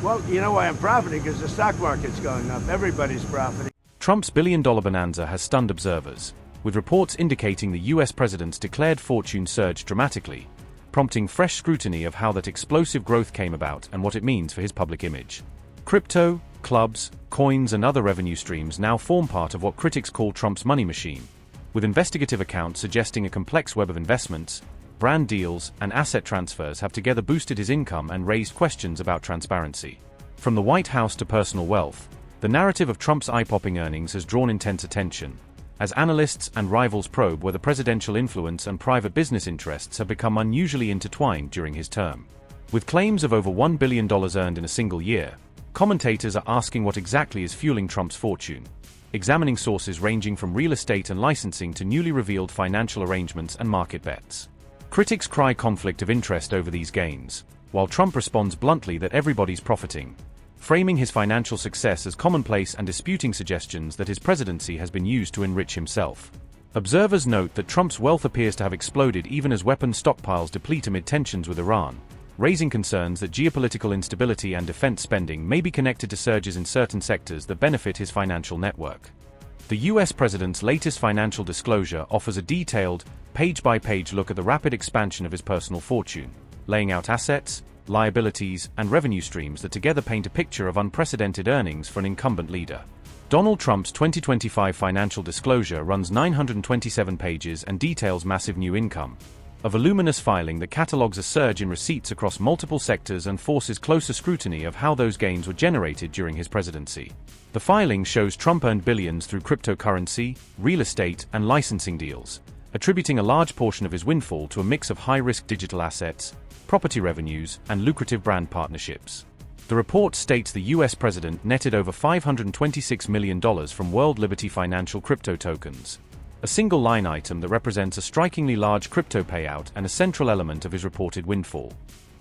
Well, you know why I'm profiting? Because the stock market's going up. Everybody's profiting. Trump's billion-dollar bonanza has stunned observers, with reports indicating the US president's declared fortune surged dramatically, prompting fresh scrutiny of how that explosive growth came about and what it means for his public image. Crypto, clubs, coins and other revenue streams now form part of what critics call Trump's money machine, with investigative accounts suggesting a complex web of investments, brand deals, and asset transfers have together boosted his income and raised questions about transparency. From the White House to personal wealth, the narrative of Trump's eye-popping earnings has drawn intense attention, as analysts and rivals probe whether presidential influence and private business interests have become unusually intertwined during his term. With claims of over $1 billion earned in a single year, commentators are asking what exactly is fueling Trump's fortune, examining sources ranging from real estate and licensing to newly revealed financial arrangements and market bets. Critics cry conflict of interest over these gains, while Trump responds bluntly that everybody's profiting, framing his financial success as commonplace and disputing suggestions that his presidency has been used to enrich himself. Observers note that Trump's wealth appears to have exploded even as weapons stockpiles deplete amid tensions with Iran, raising concerns that geopolitical instability and defense spending may be connected to surges in certain sectors that benefit his financial network. The US president's latest financial disclosure offers a detailed, page-by-page look at the rapid expansion of his personal fortune, laying out assets, liabilities, and revenue streams that together paint a picture of unprecedented earnings for an incumbent leader. Donald Trump's 2025 financial disclosure runs 927 pages and details massive new income, a voluminous filing that catalogs a surge in receipts across multiple sectors and forces closer scrutiny of how those gains were generated during his presidency. The filing shows Trump earned billions through cryptocurrency, real estate, and licensing deals, attributing a large portion of his windfall to a mix of high-risk digital assets, property revenues, and lucrative brand partnerships. The report states the US president netted over $526 million from World Liberty Financial crypto tokens, a single line item that represents a strikingly large crypto payout and a central element of his reported windfall.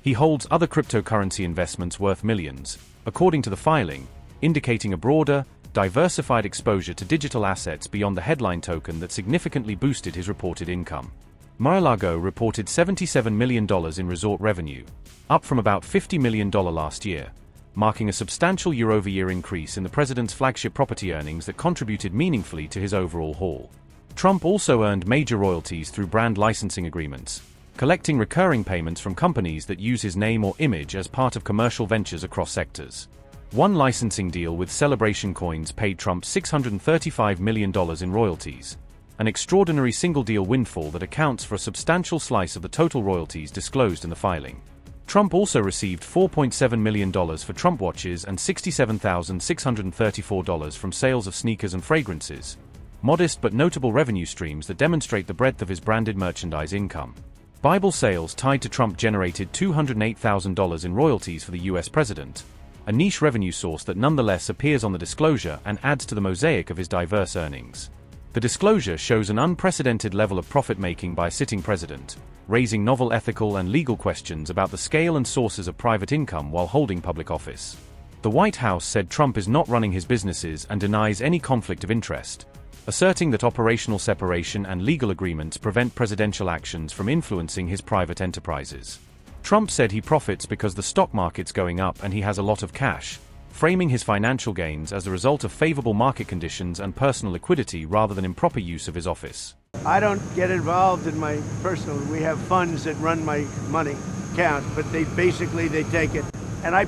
He holds other cryptocurrency investments worth millions, according to the filing, indicating a broader, diversified exposure to digital assets beyond the headline token that significantly boosted his reported income. Lago reported $77 million in resort revenue, up from about $50 million last year, marking a substantial year-over-year increase in the president's flagship property earnings that contributed meaningfully to his overall haul. Trump also earned major royalties through brand licensing agreements, collecting recurring payments from companies that use his name or image as part of commercial ventures across sectors. One licensing deal with Celebration Coins paid Trump $635 million in royalties, an extraordinary single-deal windfall that accounts for a substantial slice of the total royalties disclosed in the filing. Trump also received $4.7 million for Trump watches and $67,634 from sales of sneakers and fragrances, modest but notable revenue streams that demonstrate the breadth of his branded merchandise income. Bible sales tied to Trump generated $208,000 in royalties for the US president, a niche revenue source that nonetheless appears on the disclosure and adds to the mosaic of his diverse earnings. The disclosure shows an unprecedented level of profit-making by a sitting president, raising novel ethical and legal questions about the scale and sources of private income while holding public office. The White House said Trump is not running his businesses and denies any conflict of interest, asserting that operational separation and legal agreements prevent presidential actions from influencing his private enterprises. Trump said he profits because the stock market's going up and he has a lot of cash, framing his financial gains as a result of favorable market conditions and personal liquidity rather than improper use of his office. I don't get involved in my personal. We have funds that run my money account, but they take it. And I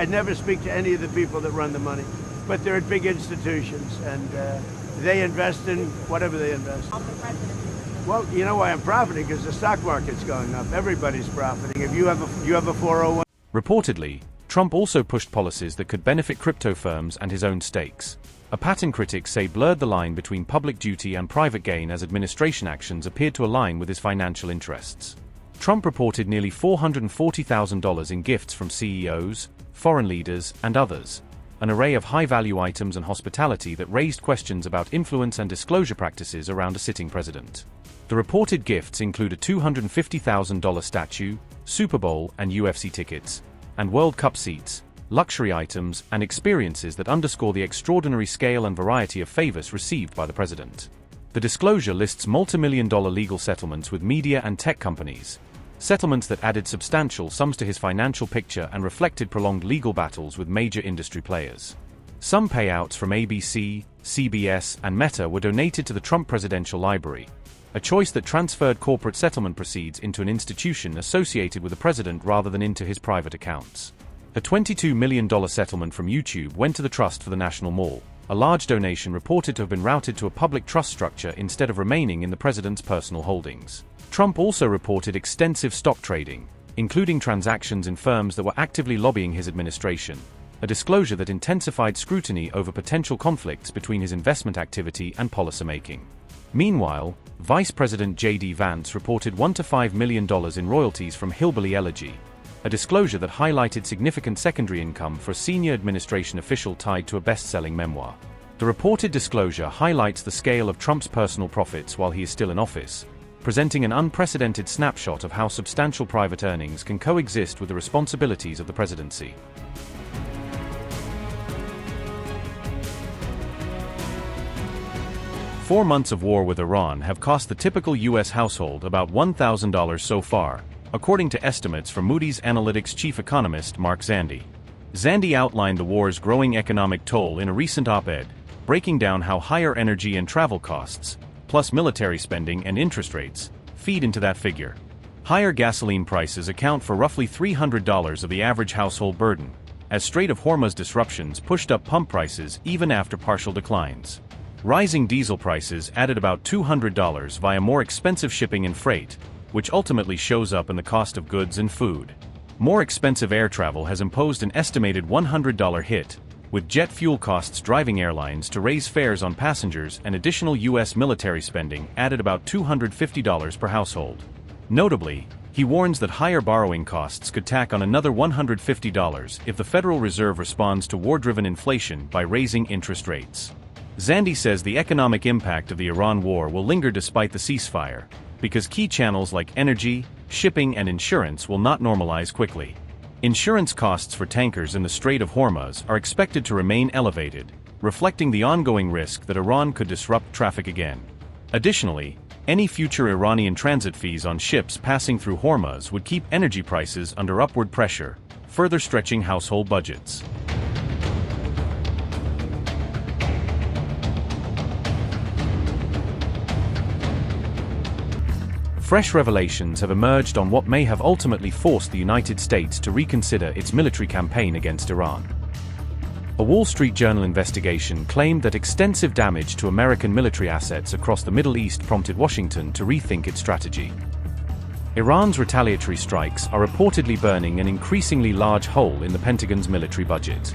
never speak to any of the people that run the money, but they're at big institutions and they invest in whatever they invest. Well, you know why I'm profiting? Because the stock market's going up. Everybody's profiting. If you have a 401. Reportedly, Trump also pushed policies that could benefit crypto firms and his own stakes. A pattern critics say blurred the line between public duty and private gain as administration actions appeared to align with his financial interests. Trump reported nearly $440,000 in gifts from CEOs, foreign leaders, and others, an array of high-value items and hospitality that raised questions about influence and disclosure practices around a sitting president. The reported gifts include a $250,000 statue, Super Bowl and UFC tickets, and World Cup seats, luxury items, and experiences that underscore the extraordinary scale and variety of favors received by the president. The disclosure lists multi-million-dollar legal settlements with media and tech companies, settlements that added substantial sums to his financial picture and reflected prolonged legal battles with major industry players. Some payouts from ABC, CBS, and Meta were donated to the Trump Presidential Library, a choice that transferred corporate settlement proceeds into an institution associated with the president rather than into his private accounts. A $22 million settlement from YouTube went to the Trust for the National Mall, a large donation reported to have been routed to a public trust structure instead of remaining in the president's personal holdings. Trump also reported extensive stock trading, including transactions in firms that were actively lobbying his administration, a disclosure that intensified scrutiny over potential conflicts between his investment activity and policymaking. Meanwhile, Vice President J.D. Vance reported $1 to $5 million in royalties from Hillbilly Elegy, a disclosure that highlighted significant secondary income for a senior administration official tied to a best-selling memoir. The reported disclosure highlights the scale of Trump's personal profits while he is still in office, presenting an unprecedented snapshot of how substantial private earnings can coexist with the responsibilities of the presidency. Four months of war with Iran have cost the typical U.S. household about $1,000 so far, according to estimates from Moody's Analytics chief economist Mark Zandi. Zandi outlined the war's growing economic toll in a recent op-ed, breaking down how higher energy and travel costs, plus military spending and interest rates, feed into that figure. Higher gasoline prices account for roughly $300 of the average household burden, as Strait of Hormuz disruptions pushed up pump prices even after partial declines. Rising diesel prices added about $200 via more expensive shipping and freight, which ultimately shows up in the cost of goods and food. More expensive air travel has imposed an estimated $100 hit, with jet fuel costs driving airlines to raise fares on passengers, and additional U.S. military spending added about $250 per household. Notably, he warns that higher borrowing costs could tack on another $150 if the Federal Reserve responds to war-driven inflation by raising interest rates. Zandi says the economic impact of the Iran war will linger despite the ceasefire, because key channels like energy, shipping, and insurance will not normalize quickly. Insurance costs for tankers in the Strait of Hormuz are expected to remain elevated, reflecting the ongoing risk that Iran could disrupt traffic again. Additionally, any future Iranian transit fees on ships passing through Hormuz would keep energy prices under upward pressure, further stretching household budgets. Fresh revelations have emerged on what may have ultimately forced the United States to reconsider its military campaign against Iran. A Wall Street Journal investigation claimed that extensive damage to American military assets across the Middle East prompted Washington to rethink its strategy. Iran's retaliatory strikes are reportedly burning an increasingly large hole in the Pentagon's military budget.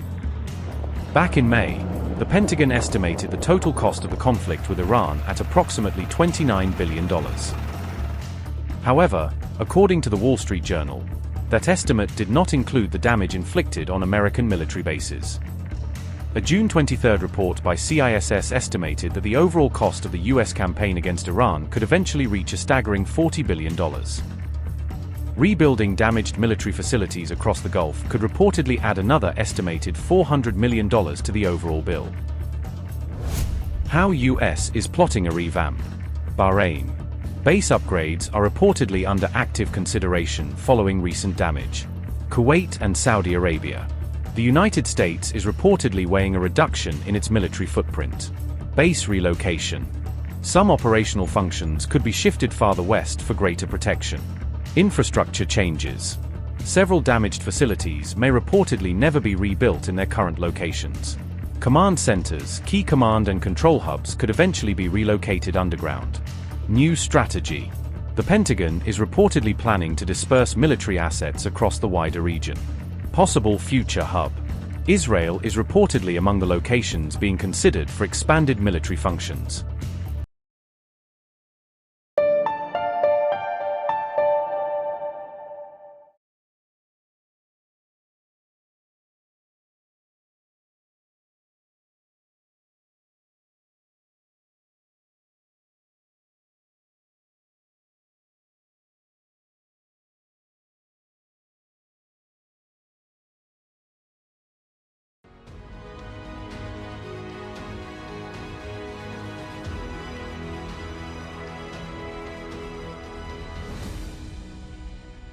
Back in May, the Pentagon estimated the total cost of the conflict with Iran at approximately $29 billion. However, according to the Wall Street Journal, that estimate did not include the damage inflicted on American military bases. A June 23 report by CISS estimated that the overall cost of the U.S. campaign against Iran could eventually reach a staggering $40 billion. Rebuilding damaged military facilities across the Gulf could reportedly add another estimated $400 million to the overall bill. How U.S. is plotting a revamp. Bahrain. Base upgrades are reportedly under active consideration following recent damage. Kuwait and Saudi Arabia. The United States is reportedly weighing a reduction in its military footprint. Base relocation. Some operational functions could be shifted farther west for greater protection. Infrastructure changes. Several damaged facilities may reportedly never be rebuilt in their current locations. Command centers, key command and control hubs could eventually be relocated underground. New strategy. The Pentagon is reportedly planning to disperse military assets across the wider region. Possible future hub. Israel is reportedly among the locations being considered for expanded military functions.